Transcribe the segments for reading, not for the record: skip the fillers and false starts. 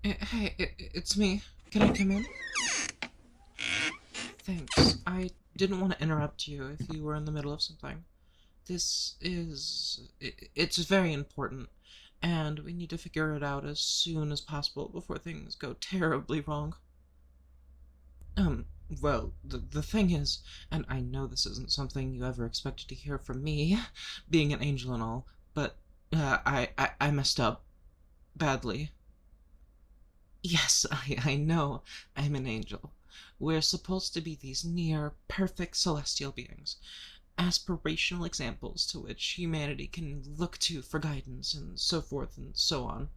Hey, it's me. Can I come in? Thanks. I didn't want to interrupt you if you were in the middle of something. It's very important, and we need to figure it out as soon as possible before things go terribly wrong. Um, well, the thing is, and I know this isn't something you ever expected to hear from me, being an angel and all, but I messed up badly. Yes, I know I'm an angel. We're supposed to be these near perfect celestial beings, aspirational examples to which humanity can look to for guidance and so forth and so on.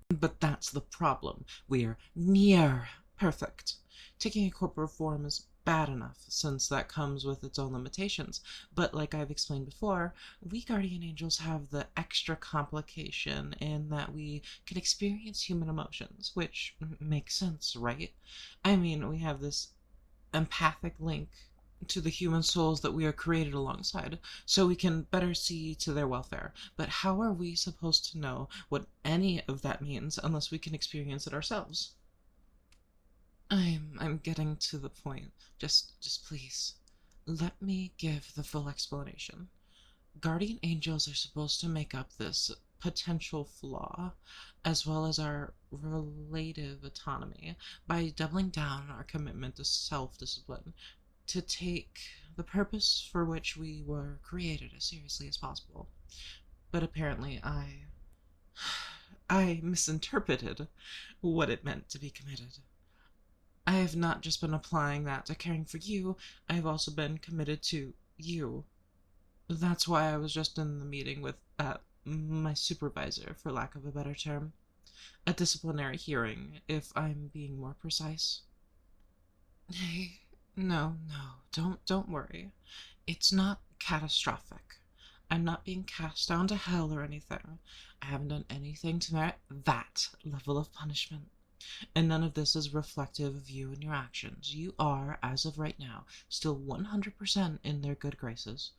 But that's the problem. We're near perfect. Taking a corporal form is bad enough, since that comes with its own limitations. But like I've explained before, we guardian angels have the extra complication in that we can experience human emotions, which makes sense, right? I mean, we have this empathic link to the human souls that we are created alongside, so we can better see to their welfare. But how are we supposed to know what any of that means unless we can experience it ourselves? I'm getting to the point. Just please, let me give the full explanation. Guardian angels are supposed to make up this potential flaw, as well as our relative autonomy, by doubling down on our commitment to self discipline, to take the purpose for which we were created as seriously as possible. But apparently, I misinterpreted what it meant to be committed. I have not just been applying that to caring for you, I have also been committed to you. That's why I was just in the meeting with my supervisor, for lack of a better term. A disciplinary hearing, if I'm being more precise. Hey, no, don't worry. It's not catastrophic. I'm not being cast down to hell or anything. I haven't done anything to merit that level of punishment. And none of this is reflective of you and your actions. You are, as of right now, still 100% in their good graces.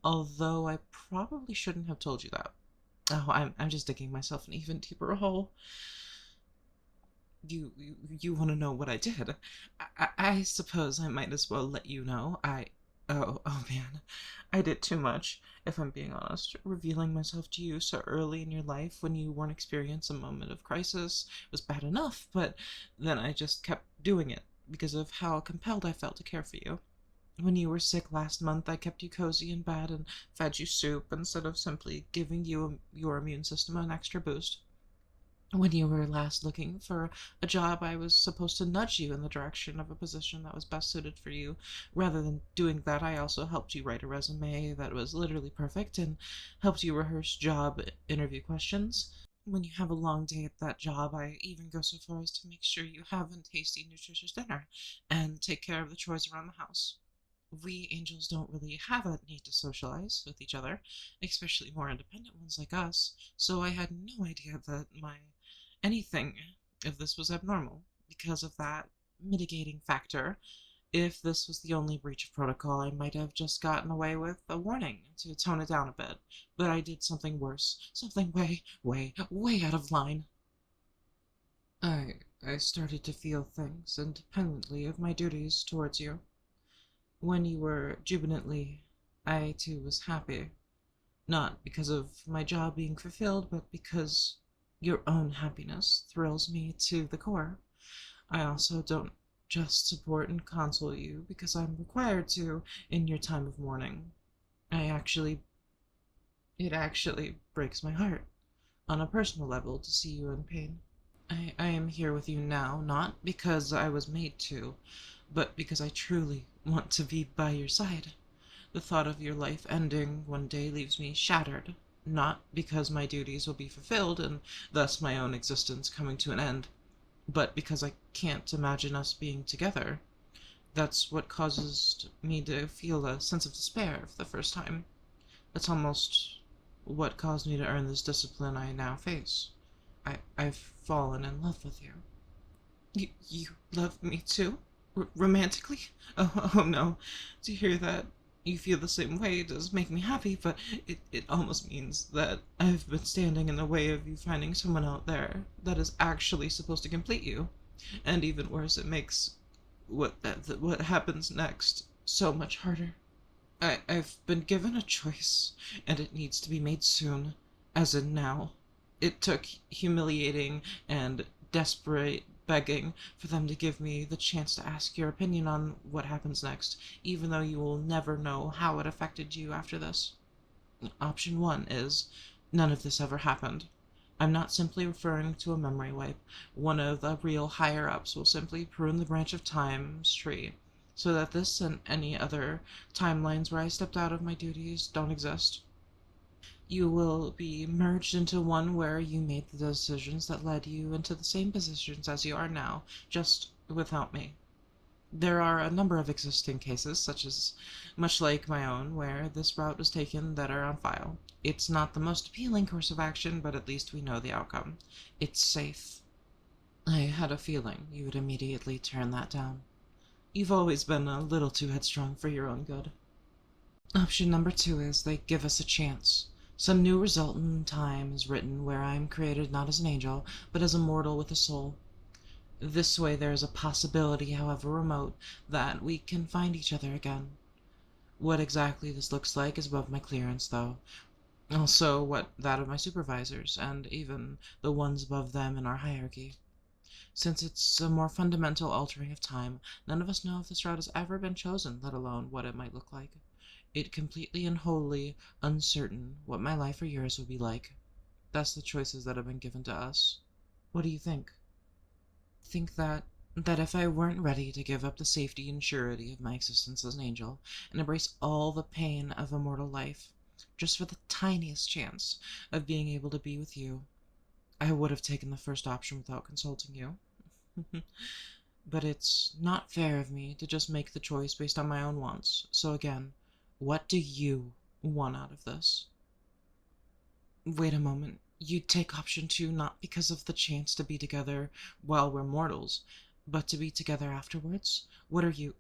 Although I probably shouldn't have told you that. Oh, I'm just digging myself an even deeper hole. You want to know what I did? I suppose I might as well let you know. Oh man, I did too much, if I'm being honest. Revealing myself to you so early in your life when you weren't experiencing a moment of crisis was bad enough, but then I just kept doing it because of how compelled I felt to care for you. When you were sick last month, I kept you cozy in bed and fed you soup instead of simply giving you your immune system an extra boost. When you were last looking for a job, I was supposed to nudge you in the direction of a position that was best suited for you. Rather than doing that, I also helped you write a resume that was literally perfect and helped you rehearse job interview questions. When you have a long day at that job, I even go so far as to make sure you have a tasty, nutritious dinner and take care of the chores around the house. We angels don't really have a need to socialize with each other, especially more independent ones like us, so I had no idea that my anything if this was abnormal. Because of that mitigating factor, if this was the only breach of protocol, I might have just gotten away with a warning to tone it down a bit. But I did something worse, something way out of line. I started to feel things independently of my duties towards you. When you were jubilantly, I too was happy. Not because of my job being fulfilled, but because your own happiness thrills me to the core. I also don't just support and console you because I'm required to in your time of mourning. I actually, it actually breaks my heart on a personal level to see you in pain. I am here with you now, not because I was made to, but because I truly want to be by your side. The thought of your life ending one day leaves me shattered, not because my duties will be fulfilled and thus my own existence coming to an end, but because I can't imagine us being together. That's what causes me to feel a sense of despair for the first time. That's almost what caused me to earn this discipline I now face. I've fallen in love with you. You love me too? Romantically? Oh no. To hear that you feel the same way does make me happy, but it almost means that I've been standing in the way of you finding someone out there that is actually supposed to complete you. And even worse, it makes what happens next so much harder. I've been given a choice, and it needs to be made soon, as in now. It took humiliating and desperate begging for them to give me the chance to ask your opinion on what happens next, even though you will never know how it affected you after this. Option 1 is none of this ever happened. I'm not simply referring to a memory wipe. One of the real higher ups will simply prune the branch of time's tree so that this and any other timelines where I stepped out of my duties don't exist. You will be merged into one where you made the decisions that led you into the same positions as you are now, just without me. There are a number of existing cases, much like my own, where this route was taken that are on file. It's not the most appealing course of action, but at least we know the outcome. It's safe. I had a feeling you would immediately turn that down. You've always been a little too headstrong for your own good. Option number 2 is they give us a chance. Some new result in time is written where I am created not as an angel, but as a mortal with a soul. This way there is a possibility, however remote, that we can find each other again. What exactly this looks like is above my clearance, though. Also, what that of my supervisors, and even the ones above them in our hierarchy. Since it's a more fundamental altering of time, none of us know if this route has ever been chosen, let alone what it might look like. It completely and wholly uncertain what my life or yours will be like. That's the choices that have been given to us. What do you think? Think that if I weren't ready to give up the safety and surety of my existence as an angel and embrace all the pain of a mortal life, just for the tiniest chance of being able to be with you, I would have taken the first option without consulting you. But it's not fair of me to just make the choice based on my own wants. So again, what do you want out of this? Wait a moment. You'd take option 2 not because of the chance to be together while we're mortals, but to be together afterwards? What are you...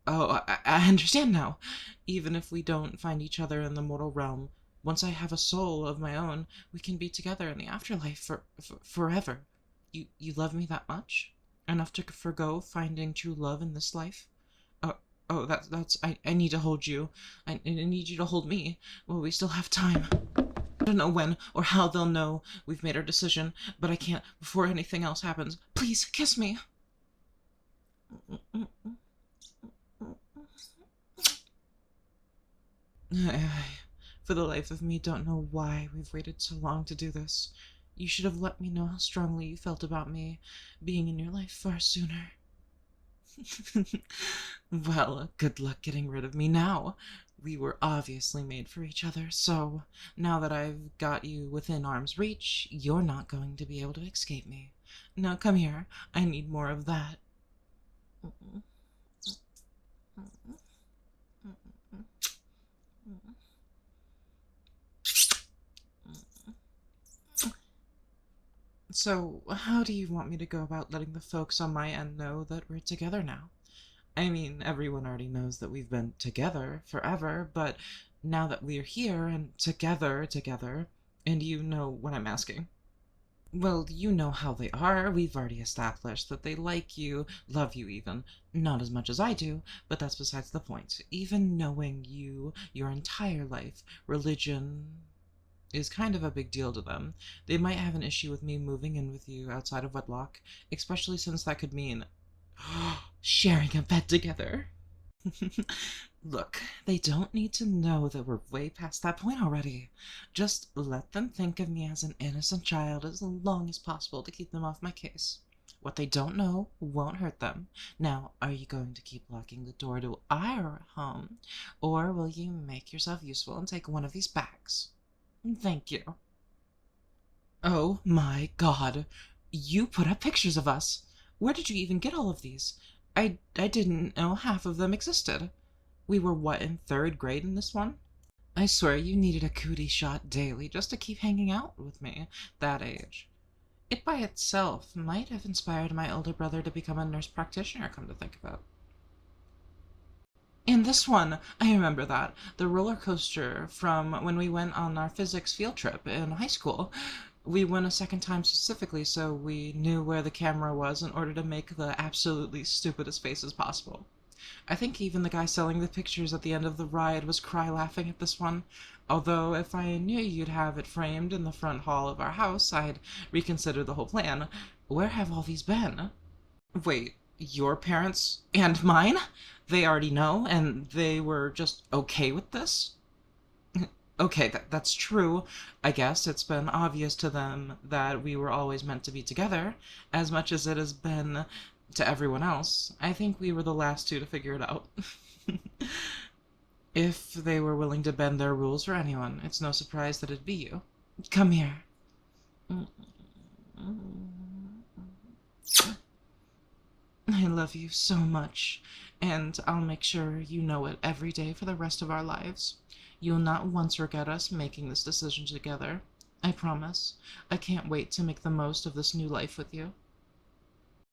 I understand now. Even if we don't find each other in the mortal realm, once I have a soul of my own, we can be together in the afterlife forever. You love me that much? Enough to forgo finding true love in this life? I need to hold you. I need you to hold me. Well, we still have time. I don't know when or how they'll know we've made our decision, but I can't before anything else happens. Please, kiss me. I, for the life of me, don't know why we've waited so long to do this. You should have let me know how strongly you felt about me being in your life far sooner. Well, good luck getting rid of me now. We were obviously made for each other, so now that I've got you within arm's reach, you're not going to be able to escape me. Now come here, I need more of that. So, how do you want me to go about letting the folks on my end know that we're together now? I mean, everyone already knows that we've been together forever, but now that we're here and together, and you know what I'm asking. Well, you know how they are. We've already established that they like you, love you even. Not as much as I do, but that's besides the point. Even knowing you your entire life, religion is kind of a big deal to them. They might have an issue with me moving in with you outside of wedlock, especially since that could mean sharing a bed together. Look, they don't need to know that we're way past that point already. Just let them think of me as an innocent child as long as possible to keep them off my case. What they don't know won't hurt them. Now, are you going to keep locking the door to our home, or will you make yourself useful and take one of these bags? Thank you. Oh my god. You put up pictures of us. Where did you even get all of these? I didn't know half of them existed. We were what, in 3rd grade in this one? I swear you needed a cootie shot daily just to keep hanging out with me that age. It by itself might have inspired my older brother to become a nurse practitioner, come to think about. And this one, I remember that. The roller coaster from when we went on our physics field trip in high school. We went a second time specifically so we knew where the camera was in order to make the absolutely stupidest faces possible. I think even the guy selling the pictures at the end of the ride was cry laughing at this one. Although, if I knew you'd have it framed in the front hall of our house, I'd reconsider the whole plan. Where have all these been? Wait, your parents and mine? They already know, and they were just okay with this? Okay, that's true. I guess it's been obvious to them that we were always meant to be together, as much as it has been to everyone else. I think we were the last two to figure it out. If they were willing to bend their rules for anyone, it's no surprise that it'd be you. Come here. I love you so much, and I'll make sure you know it every day for the rest of our lives. You'll not once regret us making this decision together. I promise. I can't wait to make the most of this new life with you.